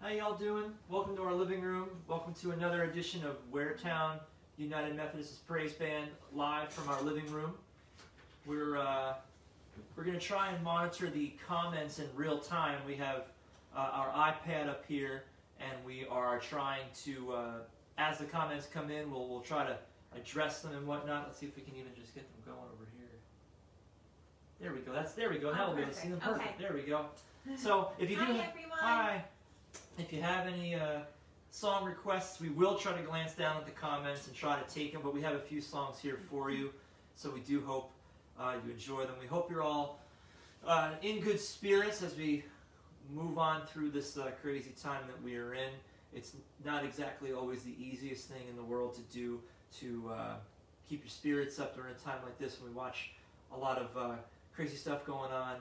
How y'all doing? Welcome to our living room. Welcome to another edition of Waretown United Methodist Praise Band live from our living room. We're going to try and monitor the comments in real time. We have our iPad up here, and we are trying to, as the comments come in, we'll try to address them and whatnot. Let's see if we can even just get them going over here. There we go. There we go. Now we'll be able to see them perfect. Okay. There we go. So if you do, hi everyone. Hi. If you have any song requests, we will try to glance down at the comments and try to take them, but we have a few songs here for you, so we do hope you enjoy them. We hope you're all in good spirits as we move on through this crazy time that we are in. It's not exactly always the easiest thing in the world to do to keep your spirits up during a time like this when we watch a lot of crazy stuff going on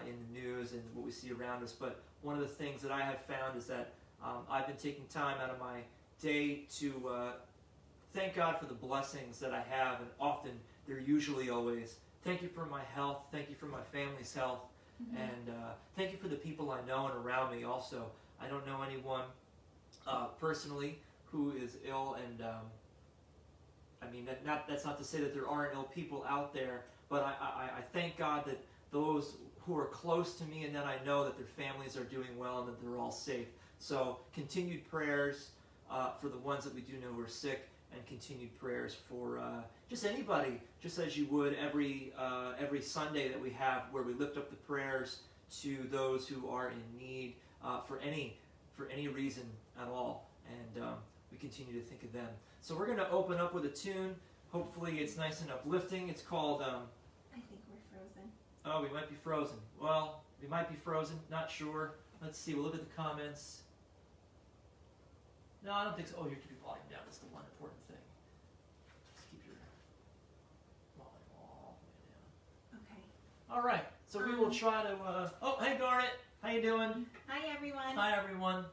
in the news and what we see around us. But one of the things that I have found is that I've been taking time out of my day to thank God for the blessings that I have, and often they're usually always, thank you for my health, thank you for my family's health, and thank you for the people I know and around me also. I don't know anyone personally who is ill, and I mean, that's not to say that there aren't ill people out there, but I thank God that those who are close to me and that I know that their families are doing well and that they're all safe. So continued prayers for the ones that we do know who are sick, and continued prayers for just anybody, just as you would every Sunday that we have, where we lift up the prayers to those who are in need for any reason at all, and we continue to think of them. So we're going to open up with a tune. Hopefully it's nice and uplifting. It's called I think we're frozen. Oh, we might be frozen. Well, we might be frozen. Not sure. Let's see. We'll look at the comments. No, I don't think so. Oh, you keep your volume down. That's the one important thing. Just keep your volume all the way down. Okay. All right. So we will try to... oh, hey, Garnet. How you doing? Hi, everyone. Hi, everyone.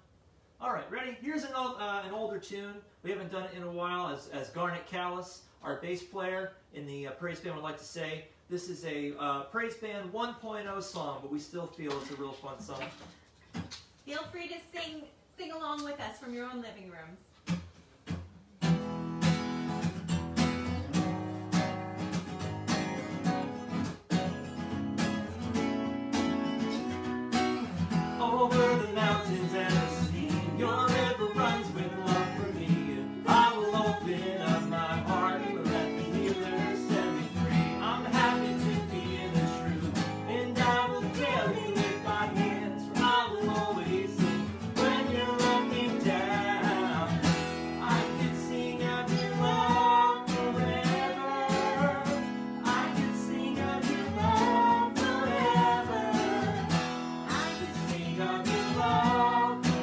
All right, ready? Here's an older tune. We haven't done it in a while, as Garnet Callis, our bass player in the praise band, would like to say. This is a praise band 1.0 song, but we still feel it's a real fun song. Feel free to sing along with us from your own living rooms. Over the mountains and the sea, your river runs with love for me. I will open up my heart and let the healer set me free. I'm happy to be in the truth, and I will daily lift my hands, for I will always sing when you're looking down. I could sing of your love forever. I could sing of your love forever. I could sing of your love forever.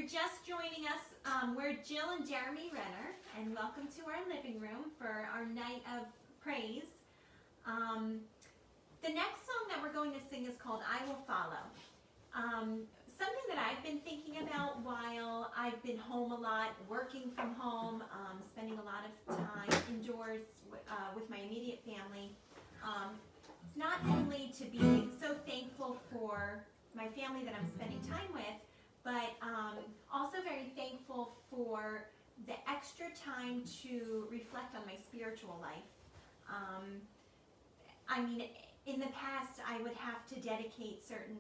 you're just joining us, we're Jill and Jeremy Renner, and welcome to our living room for our night of praise. The next song that we're going to sing is called I Will Follow. Something that I've been thinking about while I've been home a lot, working from home, spending a lot of time indoors with my immediate family. It's not only to be so thankful for my family that I'm spending time with, but also very thankful for the extra time to reflect on my spiritual life. I mean, in the past, I would have to dedicate certain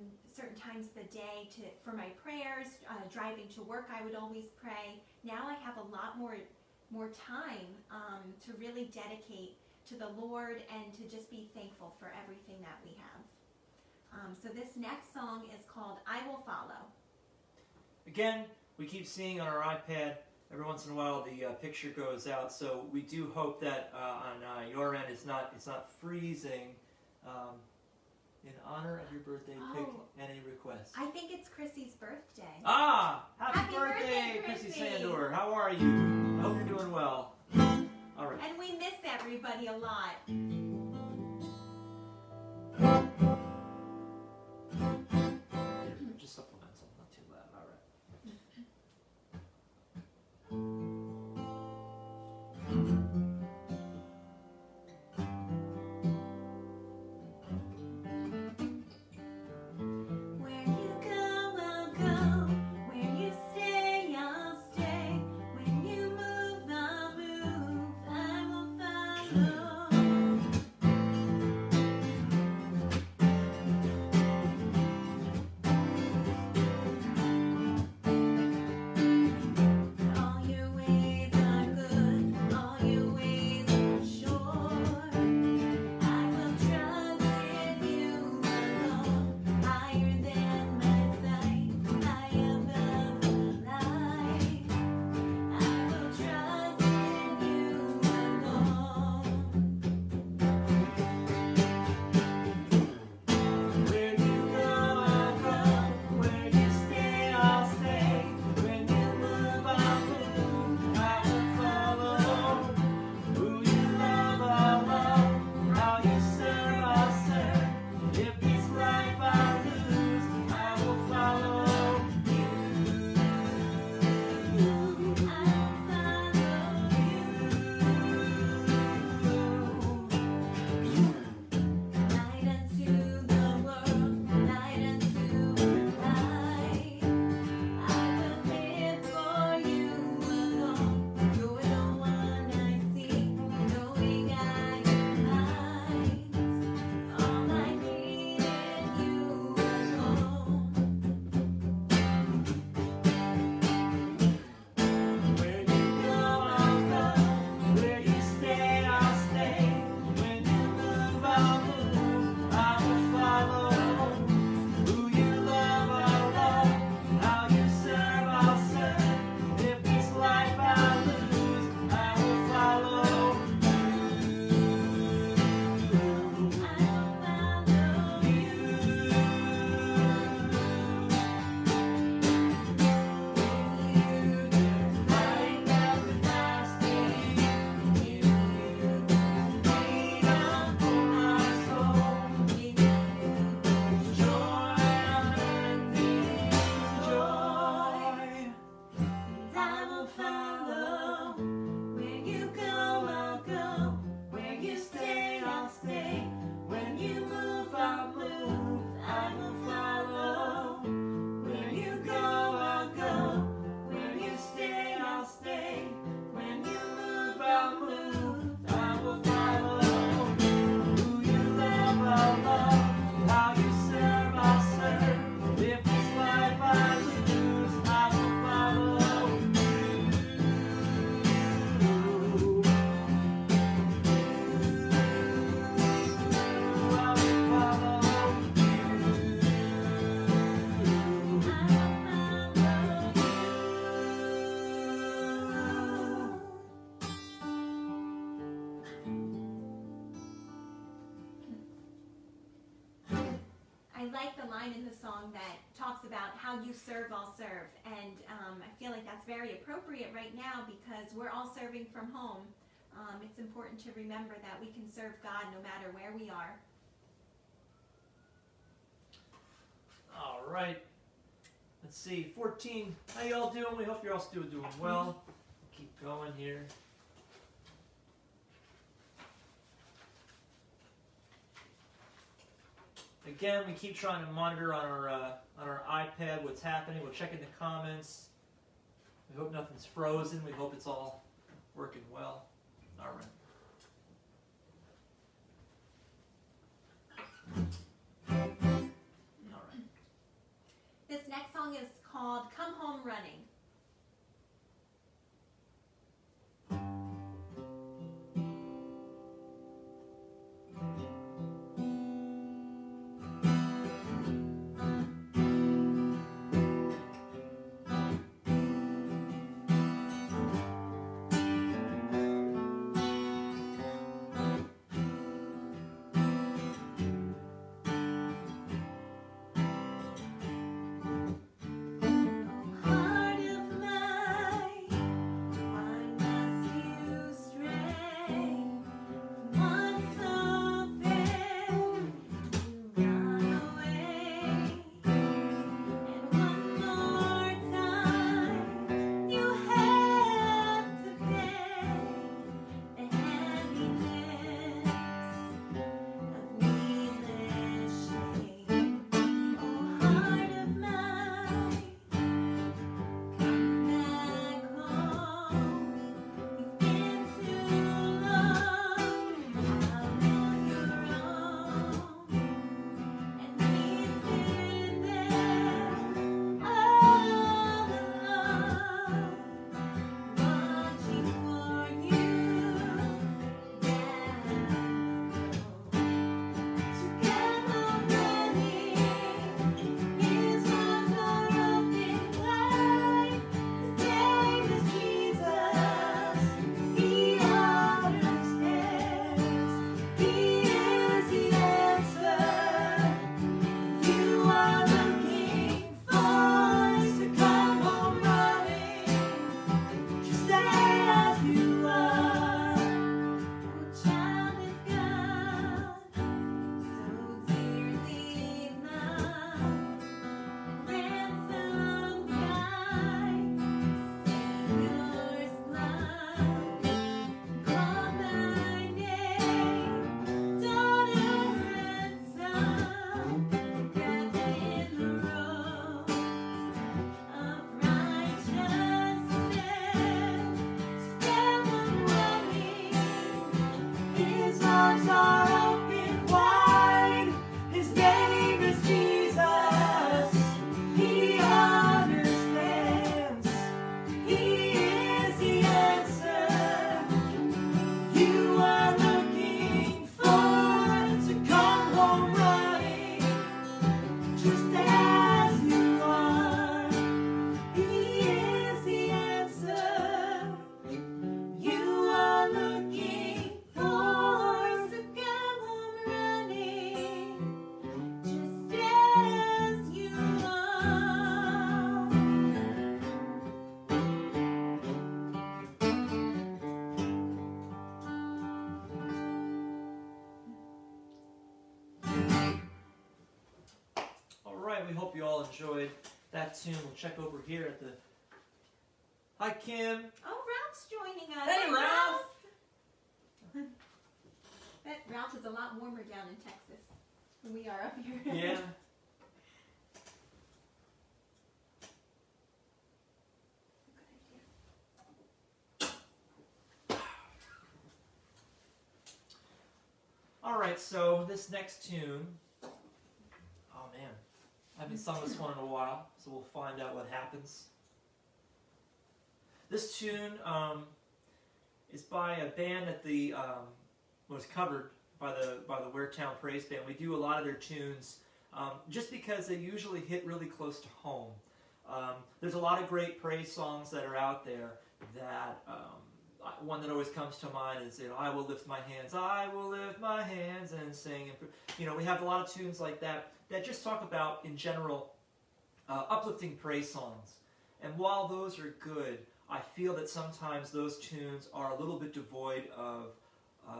times of the day for my prayers. Driving to work, I would always pray. Now I have a lot more time to really dedicate to the Lord and to just be thankful for everything that we have. So this next song is called I Will Follow. Again, we keep seeing on our iPad, every once in a while the picture goes out, so we do hope that on your end it's not freezing. In honor of your birthday, pick any request. I think it's Chrissy's birthday. Ah! Happy birthday, Chrissy Chrissy Sandor. How are you? I hope you're doing well. All right. And we miss everybody a lot. Just supplemental, not too loud. All right. Where you go, I'll go. Where you stay, I'll stay. When you move, I'll move. I will follow. like the line in the song that talks about how you serve, I'll serve. And I feel like that's very appropriate right now because we're all serving from home. It's important to remember that we can serve God no matter where we are. All right. Let's see. 14. How y'all doing? We hope you're all still doing well. Keep going here. Again, we keep trying to monitor on our iPad what's happening. We're checking the comments. We hope nothing's frozen. We hope it's all working well. All right. All right. This next song is called Come Home Running. We hope you all enjoyed that tune. We'll check over here at the... Hi, Kim. Oh, Ralph's joining us. Hey, Ralph. That Ralph is a lot warmer down in Texas than we are up here. Yeah. All right, so this next tune... Oh, man. I haven't sung this one in a while, so we'll find out what happens. This tune is by a band that was covered by the Waretown Praise Band. We do a lot of their tunes just because they usually hit really close to home. There's a lot of great praise songs that are out there that one that always comes to mind is, I will lift my hands, I will lift my hands and sing. And, we have a lot of tunes like that that just talk about, in general, uplifting praise songs. And while those are good, I feel that sometimes those tunes are a little bit devoid of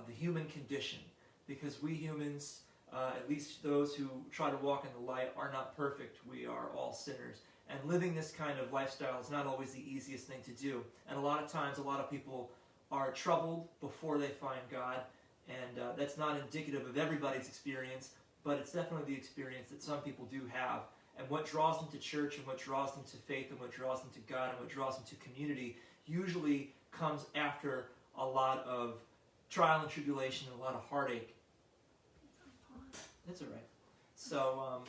the human condition, because we humans, at least those who try to walk in the light, are not perfect. We are all sinners. And living this kind of lifestyle is not always the easiest thing to do. And a lot of times, a lot of people are troubled before they find God. And that's not indicative of everybody's experience, but it's definitely the experience that some people do have. And what draws them to church, and what draws them to faith, and what draws them to God, and what draws them to community usually comes after a lot of trial and tribulation and a lot of heartache. That's all right. So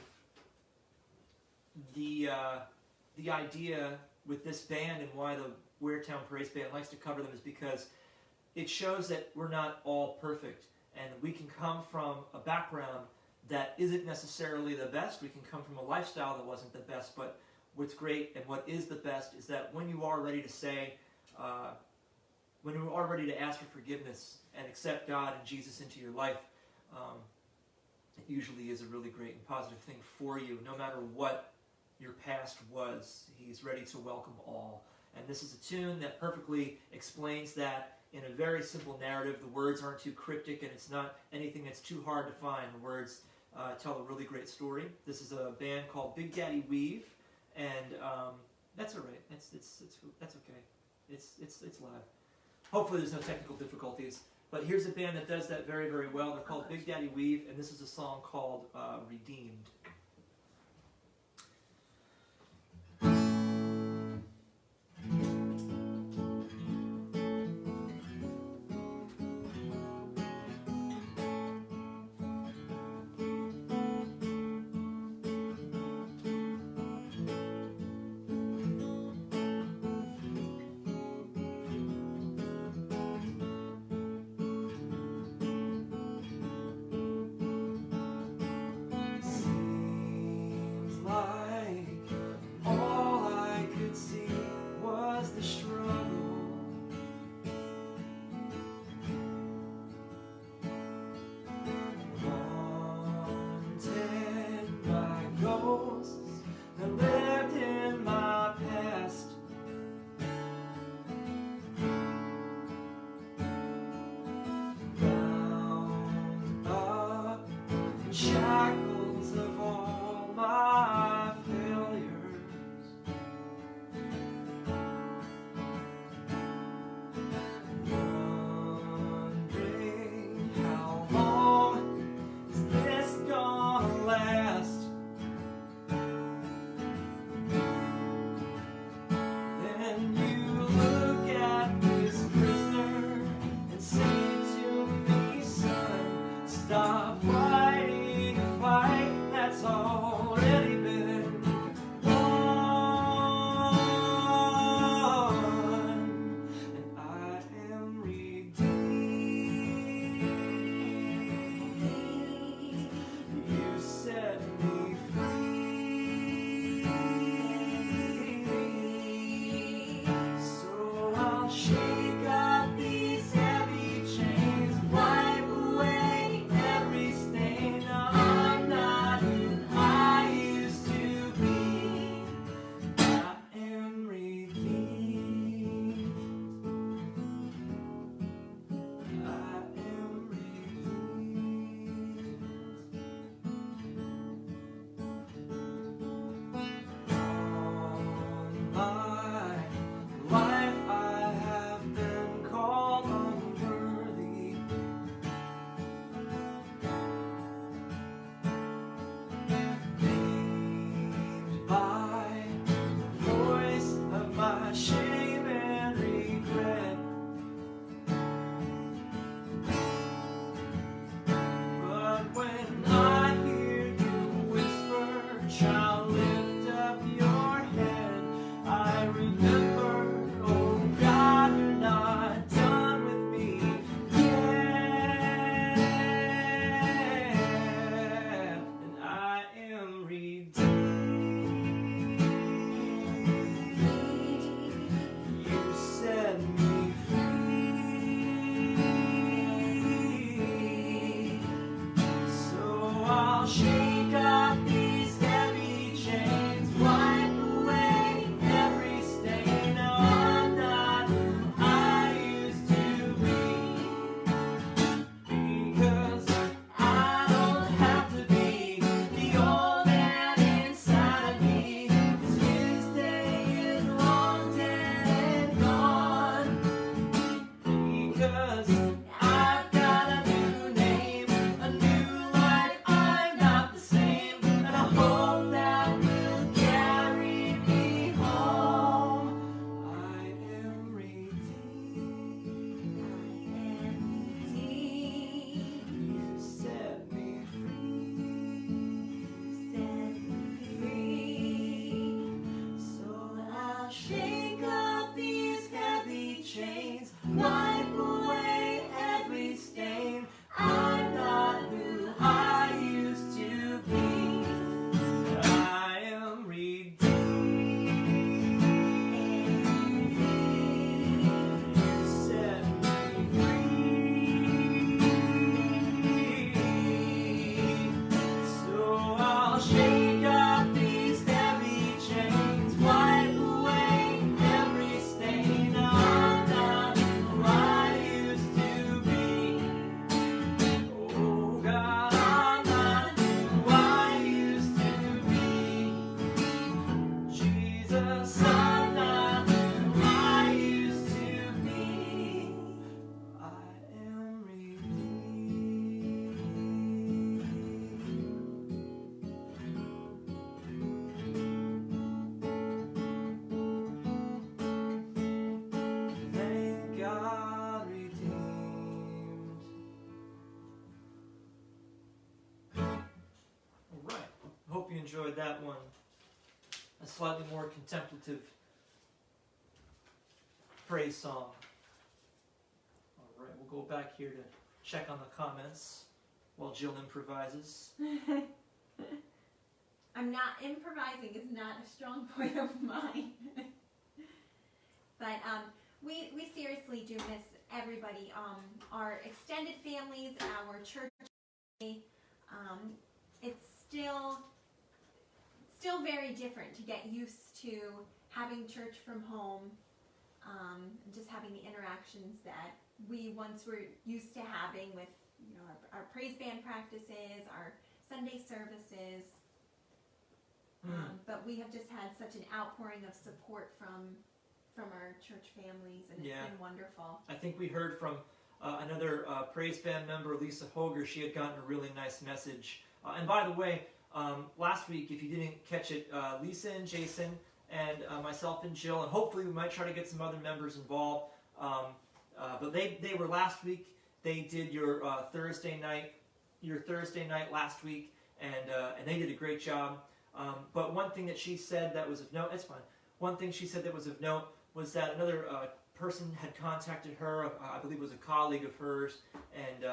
the idea with this band, and why the Waretown Praise Band likes to cover them, is because it shows that we're not all perfect, and we can come from a background that isn't necessarily the best. We can come from a lifestyle that wasn't the best, but what's great and what is the best is that when you are ready to say, when you are ready to ask for forgiveness and accept God and Jesus into your life, it usually is a really great and positive thing for you. No matter what your past was, He's ready to welcome all. And this is a tune that perfectly explains that in a very simple narrative. The words aren't too cryptic, and it's not anything that's too hard to find. The words tell a really great story. This is a band called Big Daddy Weave, and that's all right. That's okay. It's live. Hopefully there's no technical difficulties. But here's a band that does that very, very well. They're called Big Daddy Weave, and this is a song called Redeemed. Shackles of all my failures, wondering how long is this gonna last. Then you look at this prisoner and say to me, son, stop fighting enjoyed that one. A slightly more contemplative praise song. All right, we'll go back here to check on the comments while Jill improvises. I'm not improvising is not a strong point of mine. But we seriously do miss everybody. Our extended families, our church family. It's still very different to get used to having church from home, just having the interactions that we once were used to having with, you know, our praise band practices, our Sunday services. But we have just had such an outpouring of support from our church families, and it's been wonderful. I think we heard from another praise band member, Lisa Hoger. She had gotten a really nice message. And by the way, last week, if you didn't catch it, Lisa and Jason and myself and Jill, and hopefully we might try to get some other members involved. But they were last week. They did your Thursday night last week, and they did a great job. But one thing that she said that was of note, it's fine. One thing she said that was of note was that another person had contacted her, I believe it was a colleague of hers, and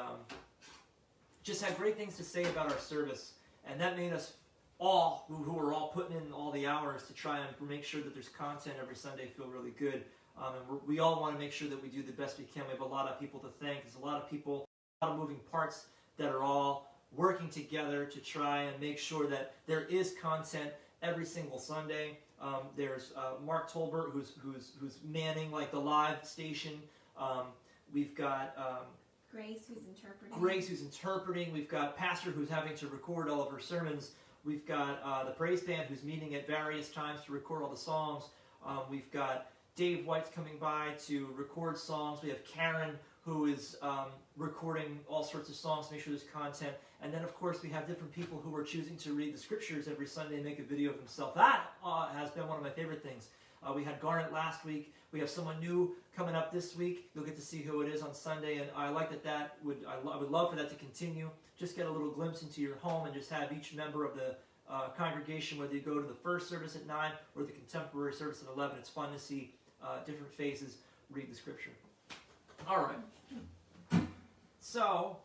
just had great things to say about our service. And that made us all, who were all putting in all the hours to try and make sure that there's content every Sunday, feel really good. And we all want to make sure that we do the best we can. We have a lot of people to thank. There's a lot of people, a lot of moving parts that are all working together to try and make sure that there is content every single Sunday. There's Mark Tolbert, who's manning like the live station. We've got Grace, who's interpreting. We've got Pastor, who's having to record all of her sermons. We've got the praise band, who's meeting at various times to record all the songs. We've got Dave White's coming by to record songs. We have Karen, who is recording all sorts of songs to make sure there's content. And then, of course, we have different people who are choosing to read the scriptures every Sunday and make a video of themselves. That has been one of my favorite things. We had Garnet last week. We have someone new coming up this week. You'll get to see who it is on Sunday, and I like I would love for that to continue. Just get a little glimpse into your home and just have each member of the congregation, whether you go to the first service at 9 or the contemporary service at 11. It's fun to see different faces read the scripture. All right. So,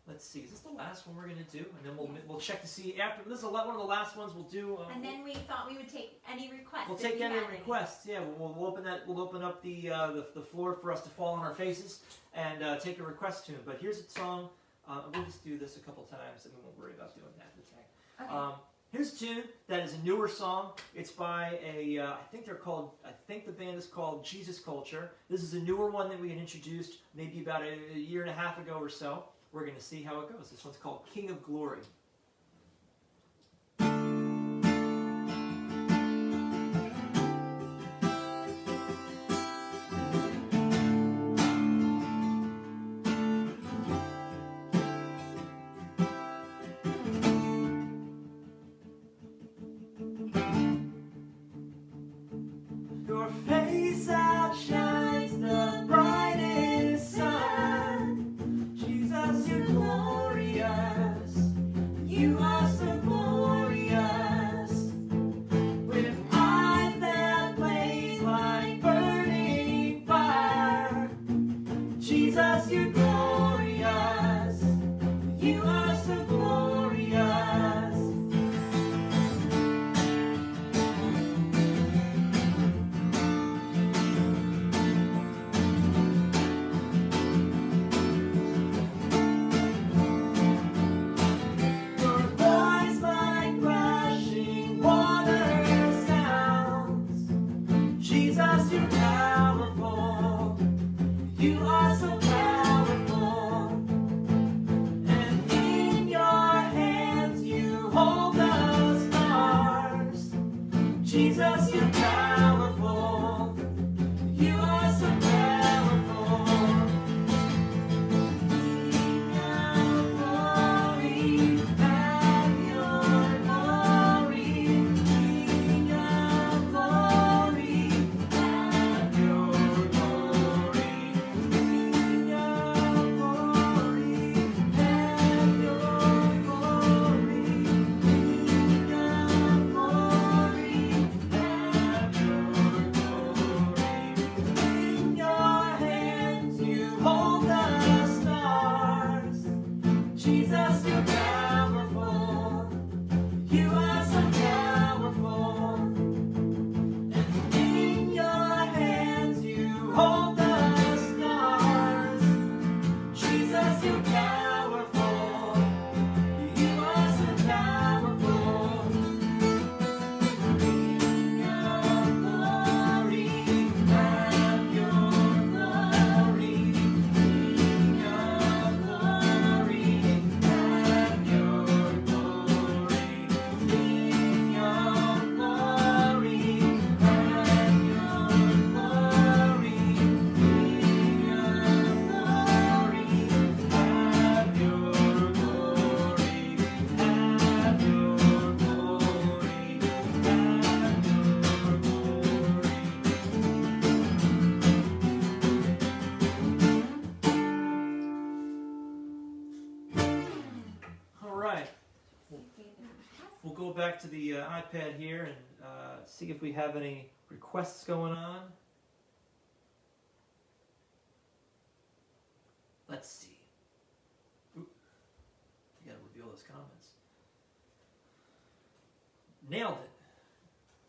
let's see. Is this the last one we're going to do? And then we'll check to see after. This is one of the last ones we'll do. And then we thought we would take any requests. We'll take any requests. Yeah, we'll open that. We'll open up the floor for us to fall on our faces and take a request tune. But here's a song. We'll just do this a couple times, and we won't worry about doing that. Okay. Here's a tune that is a newer song. It's by I think the band is called Jesus Culture. This is a newer one that we had introduced maybe about a year and a half ago or so. We're going to see how it goes. This one's called King of Glory. Your face outshines the brightest sun. Jesus, you're glorious. You are so glorious. With eyes that blaze like burning fire. Jesus, you're glorious. You are so glorious. Your Jesus, you're powerful. You are so powerful. And in your hands you hold the stars. Jesus, you're powerful. You are so powerful. King of glory, have your glory. King of glory, have your glory. King of glory, have your glory. King of glory, have your glory. Have your glory. All right, we'll go back to the iPad here and see if we have any requests going on. Let's see. Oop. I gotta reveal those comments. Nailed it.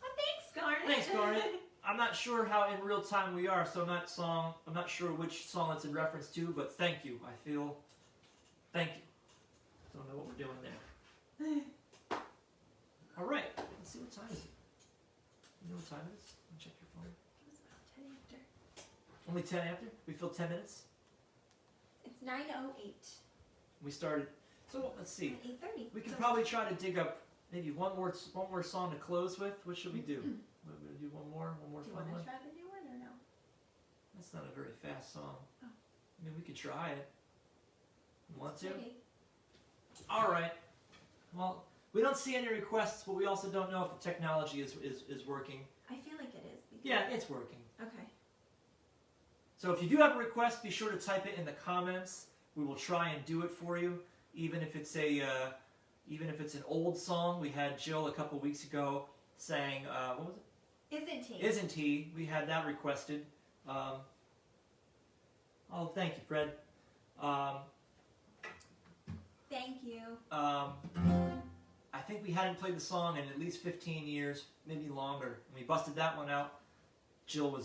Oh, thanks, Garnet. Thanks, Garnet. I'm not sure how in real time we are, so I'm not sure which song it's in reference to, but thank you. Thank you. Don't know what we're doing there. All right, let's see what time is it. You know what time it is? Let me check your phone. It's about 10 after. Only 10 after? We fill 10 minutes? It's 9:08. We started. So let's see. 8:30. We can probably try to dig up maybe one more song to close with. What should we do? We're going to do one more Do you fun want one? to try the new one or no? That's not a very fast song. Oh. I mean, we could try it. You want to? Okay. All right. Well, we don't see any requests, but we also don't know if the technology is working. I feel like it is. Because... Yeah, it's working. Okay. So if you do have a request, be sure to type it in the comments. We will try and do it for you, even if it's an old song. We had Jill a couple weeks ago saying, what was it? Isn't he? Isn't he? We had that requested. Oh, thank you, Fred. Thank you. I think we hadn't played the song in at least 15 years, maybe longer. And we busted that one out. Jill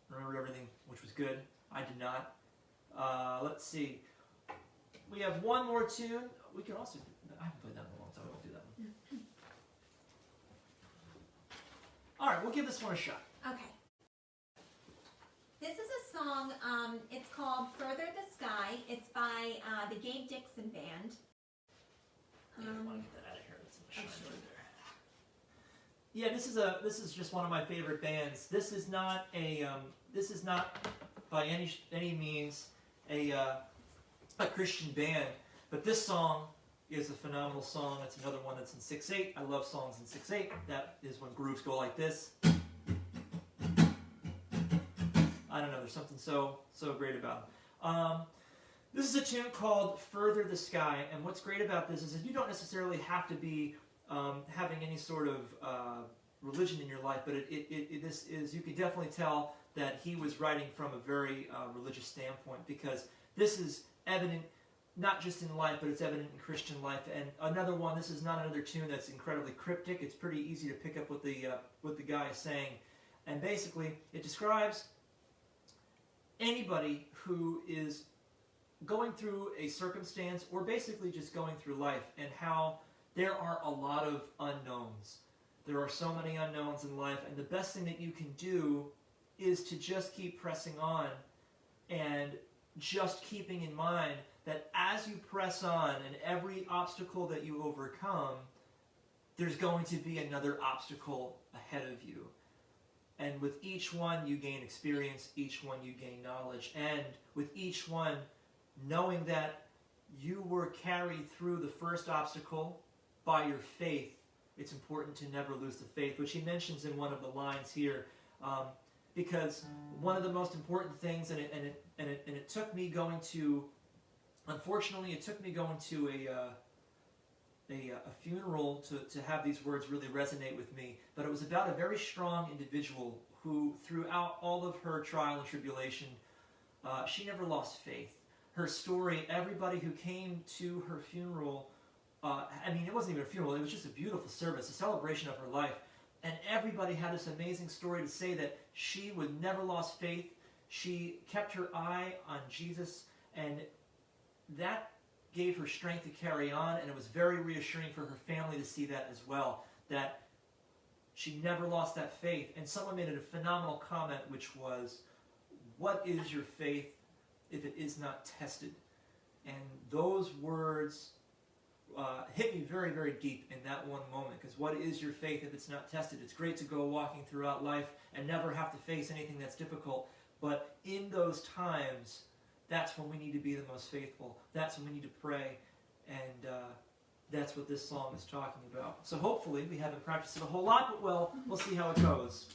remembered everything, which was good. I did not. Let's see. We have one more tune. We can also. I haven't played that in a long time. I won't do that one. All right, we'll give this one a shot. Okay. This is a song, it's called Further the Sky. It's by the Gabe Dixon Band. Yeah, I want to get that out of here. That's my shine sure. right there. Yeah, this is just one of my favorite bands. This is not by any means a Christian band, but this song is a phenomenal song. It's another one that's in 6/8. I love songs in 6/8. That is when grooves go like this. I don't know. There's something so great about it. This is a tune called "Further the Sky," and what's great about this is that you don't necessarily have to be having any sort of religion in your life, but this is, you can definitely tell that he was writing from a very religious standpoint, because this is evident not just in life, but it's evident in Christian life. And another one, this is not another tune that's incredibly cryptic. It's pretty easy to pick up what the guy is saying, and basically it describes anybody who is going through a circumstance, or basically just going through life, and how there are a lot of unknowns. There are so many unknowns in life, and the best thing that you can do is to just keep pressing on, and just keeping in mind that as you press on, and every obstacle that you overcome, there's going to be another obstacle ahead of you. And with each one you gain experience, each one you gain knowledge, and with each one knowing that you were carried through the first obstacle by your faith, it's important to never lose the faith, which he mentions in one of the lines here, because one of the most important things, and it took me going to, unfortunately, it took me going to a funeral to have these words really resonate with me, but it was about a very strong individual who, throughout all of her trial and tribulation, she never lost faith. her story, everybody who came to her funeral, it wasn't even a funeral, it was just a beautiful service, a celebration of her life. And everybody had this amazing story to say that she would never lost faith. She kept her eye on Jesus, and that gave her strength to carry on, and it was very reassuring for her family to see that as well, that she never lost that faith. And someone made a phenomenal comment, which was, what is your faith if it is not tested? And those words hit me very, very deep in that one moment, because what is your faith if it's not tested? It's great to go walking throughout life and never have to face anything that's difficult, but in those times, that's when we need to be the most faithful. That's when we need to pray, and that's what this song is talking about. So hopefully, we haven't practiced it a whole lot, but we'll see how it goes.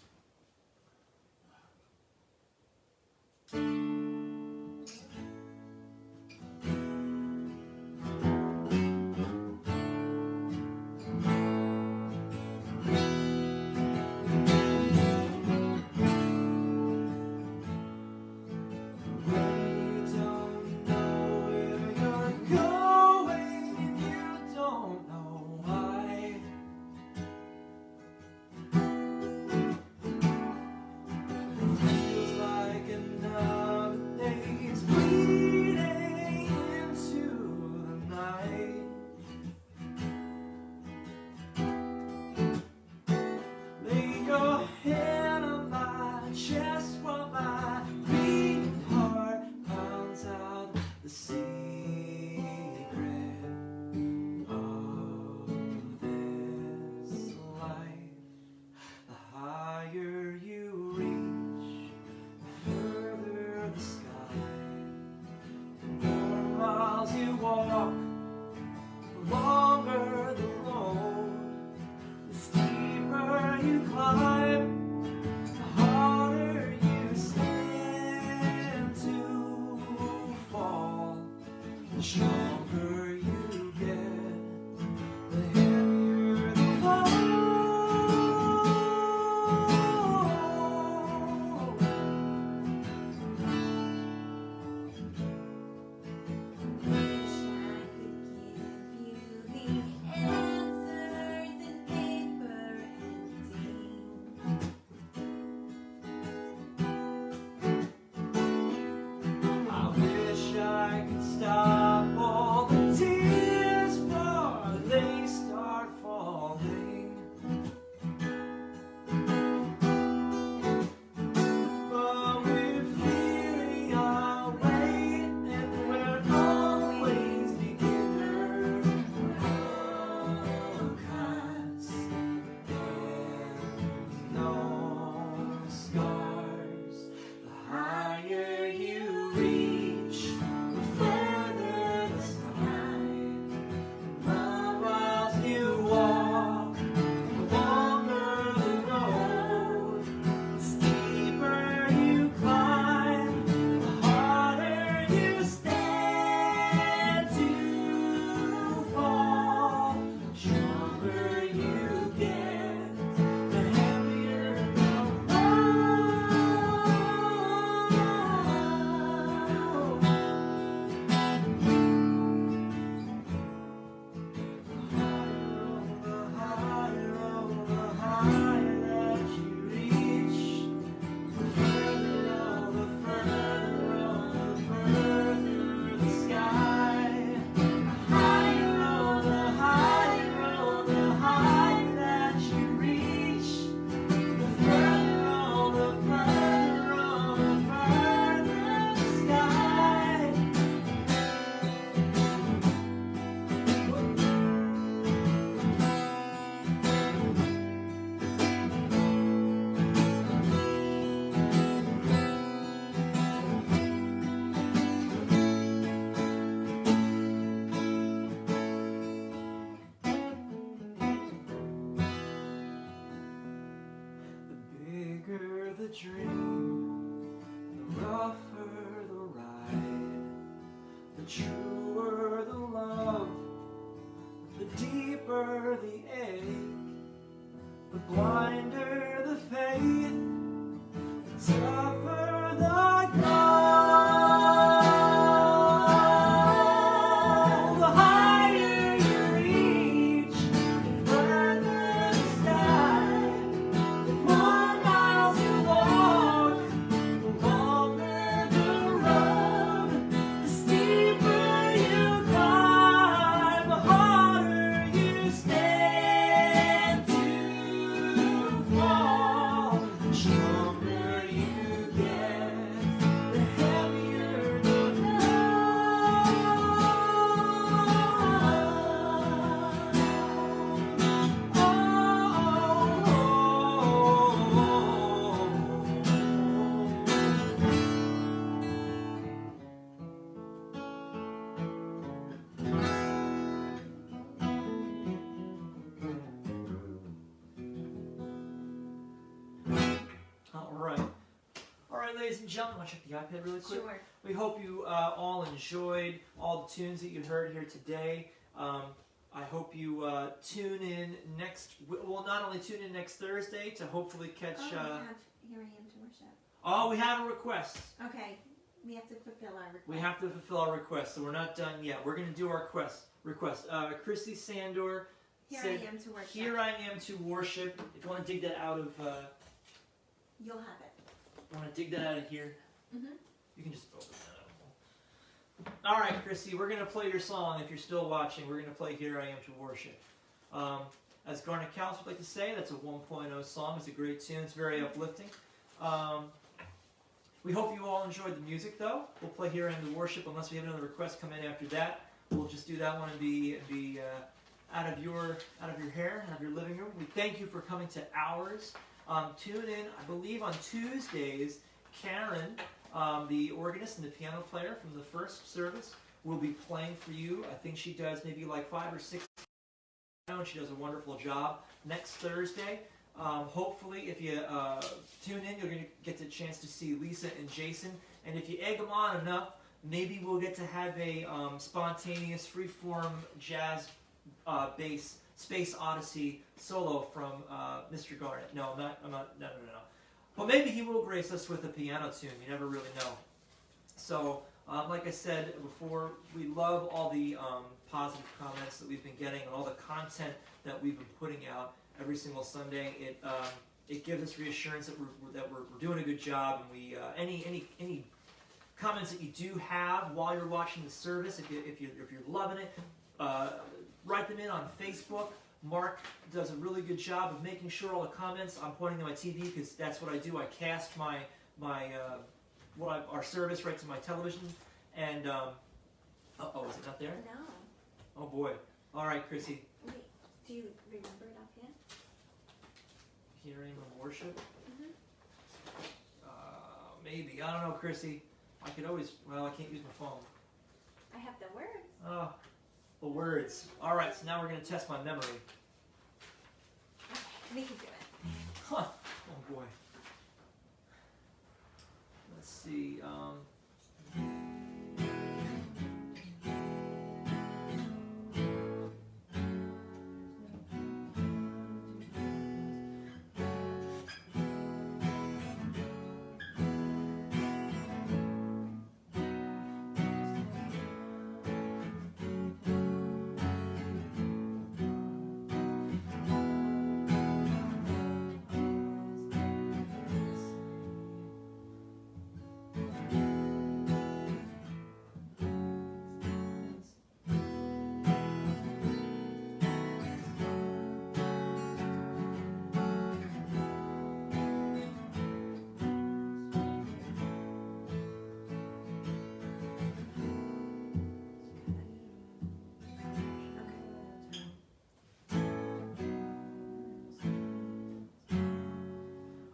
Dream, the rougher the ride, the truer the love, the deeper the ache, the blinder the faith, the tougher the God. ladies and gentlemen, want to check the iPad really quick? Sure. We hope you all enjoyed all the tunes that you heard here today. I hope you tune in next. Well, not only tune in next Thursday to hopefully catch. Oh, we have Here I Am to Worship. Oh, we have a request. Okay, we have to fulfill our request. We have to fulfill our request, so we're not done yet. We're going to do our request. Christy Sandor Here said, I Am to Worship. Here I Am to Worship. If you want to dig that out of... You'll have it. you want to dig that out of here? Mm-hmm. You can just open that up. All right, Christy, we're going to play your song. If you're still watching, we're going to play Here I Am to Worship. As Garnet Counts would like to say, that's a 1.0 song. It's a great tune. It's very uplifting. We hope you all enjoyed the music, though. We'll play Here I Am to Worship unless we have another request come in after that. We'll just do that one and be out of your hair, out of your living room. We thank you for coming to ours. Tune in, I believe, on Tuesdays. Karen, the organist and the piano player from the first service, will be playing for you. I think she does maybe like 5 or 6. And she does a wonderful job. Next Thursday, hopefully, if you tune in, you're going to get the chance to see Lisa and Jason. And if you egg them on enough, maybe we'll get to have a spontaneous, freeform jazz bass Space Odyssey solo from Mr. Garnet. No. But maybe he will grace us with a piano tune. You never really know. So, like I said before, we love all the positive comments that we've been getting and all the content that we've been putting out every single Sunday. It gives us reassurance that we're doing a good job. And we any comments that you do have while you're watching the service, if you're loving it, write them in on Facebook. Mark does a really good job of making sure all the comments, I'm pointing to my TV because that's what I do. I cast our service right to my television. And, uh-oh, is it not there? No. Oh, boy. All right, Chrissy. Wait, do you remember it offhand? Hearing of worship? Mm-hmm. Maybe. I don't know, Chrissy. I could always, well, I can't use my phone. I have the words. Oh, the words. All right, so now we're going to test my memory. Okay, we can do it. Huh. Oh, boy. Let's see.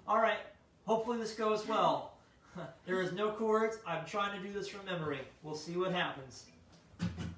All right, hopefully this goes well. There is no chords. I'm trying to do this from memory. We'll see what happens.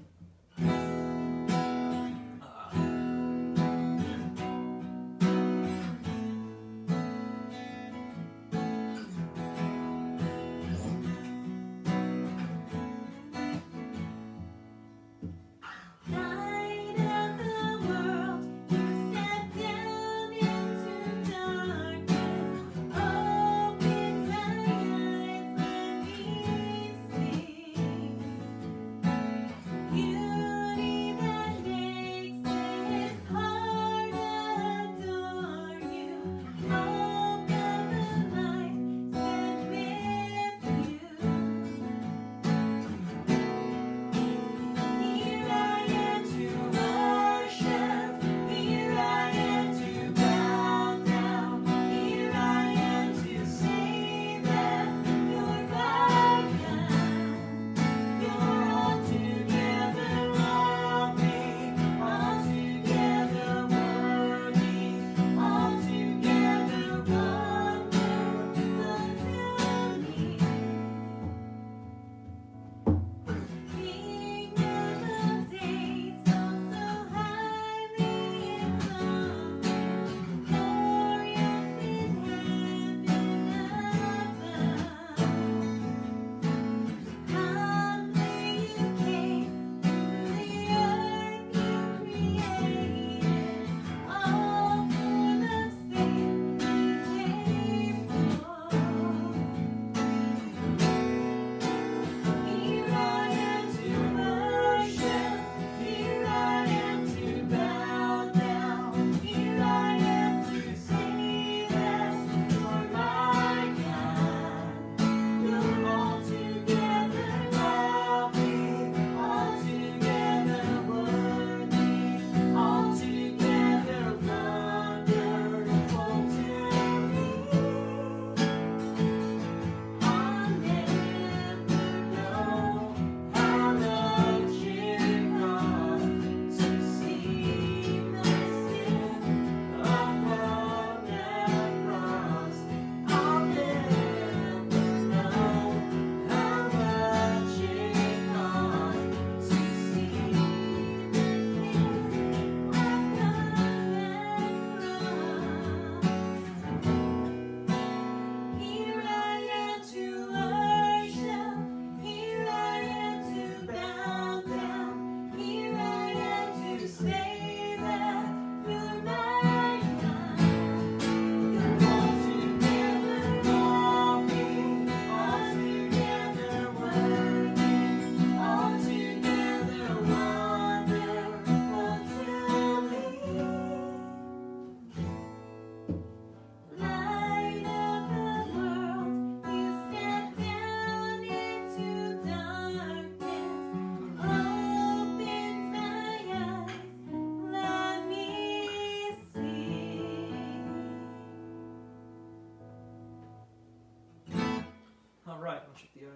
Open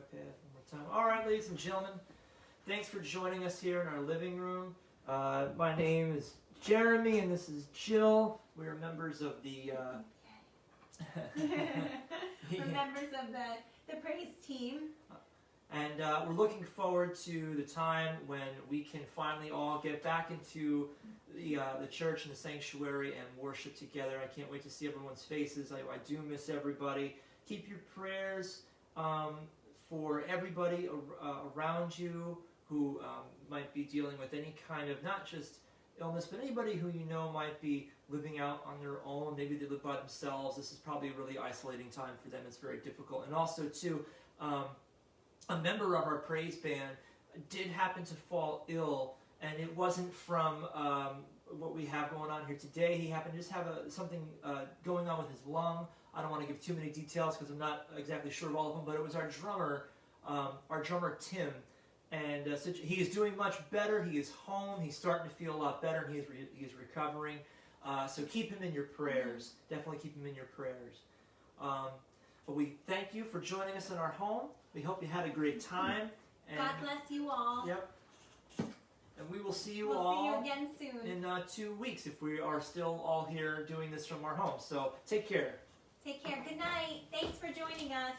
iPad one more time. All right, ladies and gentlemen, thanks for joining us here in our living room. My name is Jeremy, and this is Jill. We are members of the... We're members of the praise team. And we're looking forward to the time when we can finally all get back into the church and the sanctuary and worship together. I can't wait to see everyone's faces. I do miss everybody. Keep your prayers for everybody around you who might be dealing with any kind of, not just illness, but anybody who you know might be living out on their own. Maybe they live by themselves. This is probably a really isolating time for them. It's very difficult. And also, too, a member of our praise band did happen to fall ill, and it wasn't from what we have going on here today. He happened to just have something going on with his lung. I don't want to give too many details because I'm not exactly sure of all of them, but it was our drummer Tim. And so he is doing much better. He is home. He's starting to feel a lot better, and he is recovering. So keep him in your prayers. Definitely keep him in your prayers. But we thank you for joining us in our home. We hope you had a great time. And God bless you all. Yep. And we will see you We'll all see you again soon. in 2 weeks if we are still all here doing this from our home. So take care. Take care. Good night. Thanks for joining us.